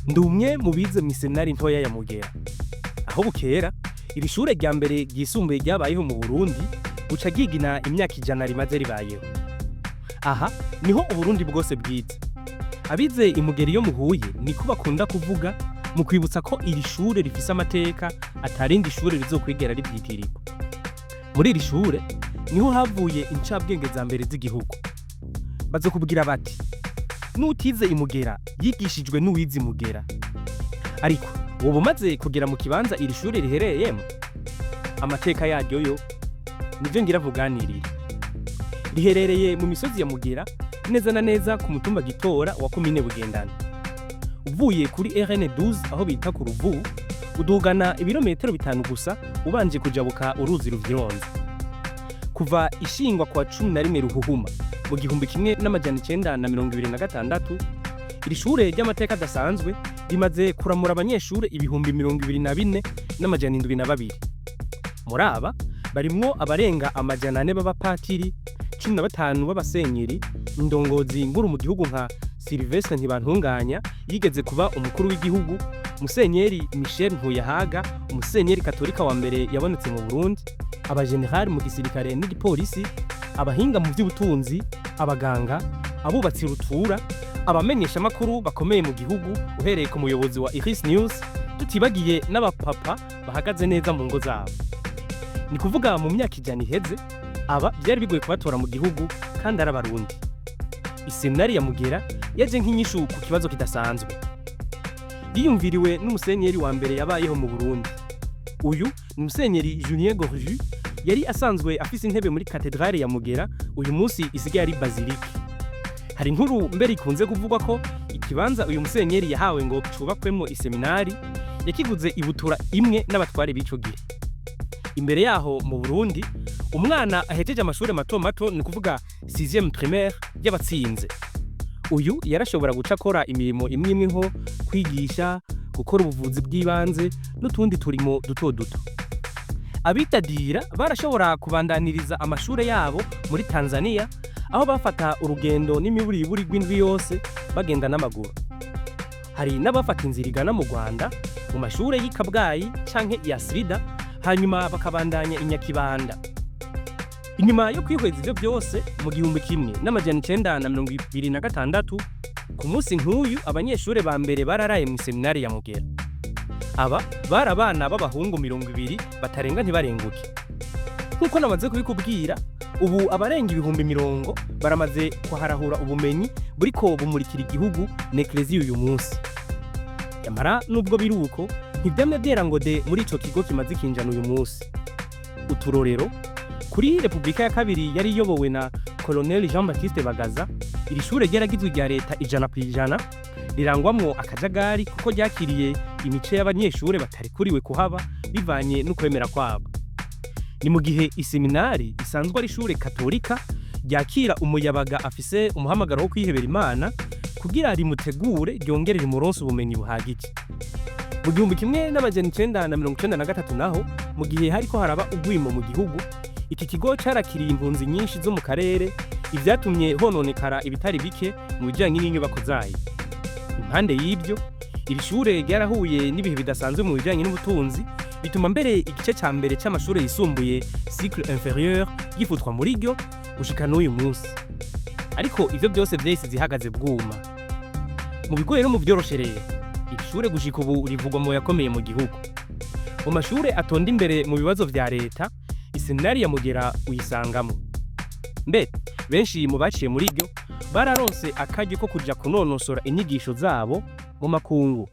Ndumwe mu bize mw'iseminari ntoya ya Mugera. Aho bukera, iri shure rya mbere ryisumbuye ryabayeho mu Burundi, buca ryigina imyaka 100 rimaze ribayeho. Aha niho Uburundi bwose bwize. Abize imugeri yo muhuye niko bakunda kuvuga mu kwibutsa ko iri shure rifise amateka atarindi shure rizokwigera rivyitirirwa. Muri iri shure niho havuye incabwenge za mbere z'igihugu. Bazokubwira bati nutize imugera yigishijwe n'uwize imugera. Ariko wowe umaze kugera mu kibanza iri shure riherereyemo, amateka yaryo yo nivyo ngira vuganirira. Riherereye mu misozi ya Mugera, neza na neza ku mutumba Gitora wa komine Bugendana. Uvuye kuri RN12 aho bita ku Ruvu, udugana ibirometero 5 gusa ubanje kujabuka uruzi Ruvyironza. Kuva ishingwa kwa 11 Ruhuhuma mu 1926, iri shure ry'amateka adasanzwe rimaze kuramura abanyeshure 24,772. Muri aba barimwo abarenga 400 b'abapatiri, 15 b'abasenyeri, indongozi nguru mu gihugu nka Sylvestre Ntibantunganya yigeze kuba umukuru w'igihugu, Musenyeri Michel Ntoyahaga, umusenyeri katolika wa mbere yabonetse mu Burundi, abajenerali mu gisirikare n'igipolisi, abahinga mu by'ubutunzi, abaganga, abubatsi rutura, abamenyesha makuru bakomeye mu gihugu uhereye ku muyobozi wa Iris News, tutibagiye n'abapapa bahagaze neza mu ngo zabo. Ni kuvuga mu myaka 100 iheze, aba byari bigoye kubatora mu gihugu kandi ari abarundi. Iseminari ya Mugera yaje nk'inyishu ku kibazo kidasanzwe. Yiyumviriwe n'umusenyeri wa mbere yabayeho mu Burundi. Uyu ni Musenyeri Julien Gorju, yari asanzwe afise intebe muri katedrale ya Mugera, uyu munsi isigaye ari bazilike. Hari inkuru mbere ikunze kuvugwa ko ikibanza uyu musenyeri yahawe ngo cubakwemwo iseminari yakiguze ibutura imwe n'abatware b'ico gihe. Imbere yaho mu Burundi, umwana ahejeje amashure mato mato ni kuvuga 6e primaire y'abatsinze. Uyu yarashobora guca akora imirimo imwe imwe nko kwigisha, gukora ubuvuzi bw'ibanze n'utundi turimo duto duto. Abitadira barashobora kubandaniriza amashure yabo muri Tanzania, aho bafata urugendo n'imiburiburi rw'indwi yose bagenda n'amaguru. Hari n'abafata inzira igana mu Rwanda mu mashure y'Ikabwayi canke ya Srida, hanyuma bakabandanya Inyakibanda. Inyuma yo kwihweza ivyo byose mu 1926, ku munsi nk'uyu abanyeshure ba mbere bararaye mu seminari ya Mugera. Aba bari abana b'abahungu 200 batarenga ntibarenguke. Nkuko namaze kubikubwira, ubu abarenga 10,000 baramaze kuharahura ubumenyi buriko bumurikira igihugu n'Ekleziya uyu munsi. Yamara nubwo biruko, ntivyamye vyera ngo de muri ico kigo kimaze kinjana uyu munsi. Uturorero kuri Republika ya kabiri yari iyobowe na Colonel Jean-Baptiste Bagaza, iri shure ryaragizwe rya leta 100%, rirangwamwo akajagari kuko ryakiriye imice y'abanyeshure batarikuriwe kuhaba bivanye n'ukwemera kwabo. Ni mu gihe iseminari isanzwe ari shure katolika ryakira umuyabaga afise umuhamagaro wo kwihebera Imana kugira rimutegure ryongerere umuronsi ubumenyi buhagije. Mu 1993 naho, mu gihe hariko haraba ugwimo mu gihugu, iki kigo carakiriye impunzi nyinshi zo mu karere, ivyatumye hononekara ibitari bike mu bijanye n'inyubako zayo. Impande y'ibyo, iri shure ryarahuye n'ibihe bidasanzwe mu bijanye n'ubutunzi, bituma mbere igice ca mbere c'amashure yisumbuye cycle inférieur gifutwa muri ryo gushika n'uyu munsi. Ariko ivyo byose vyahise zihagaze bwuma. Mu bigoye no mu vyoroshereye, iri shure gushika ubu rivugwa mu yakomeye mu gihugu. Mu mashure atonda imbere mu bibazo vya leta, iseminari ya Mugera uyisangamo. Mbere benshi mu baciye muri ryo bararonse akaryo ko kuja kunonosora inyigisho zabo mu makungu.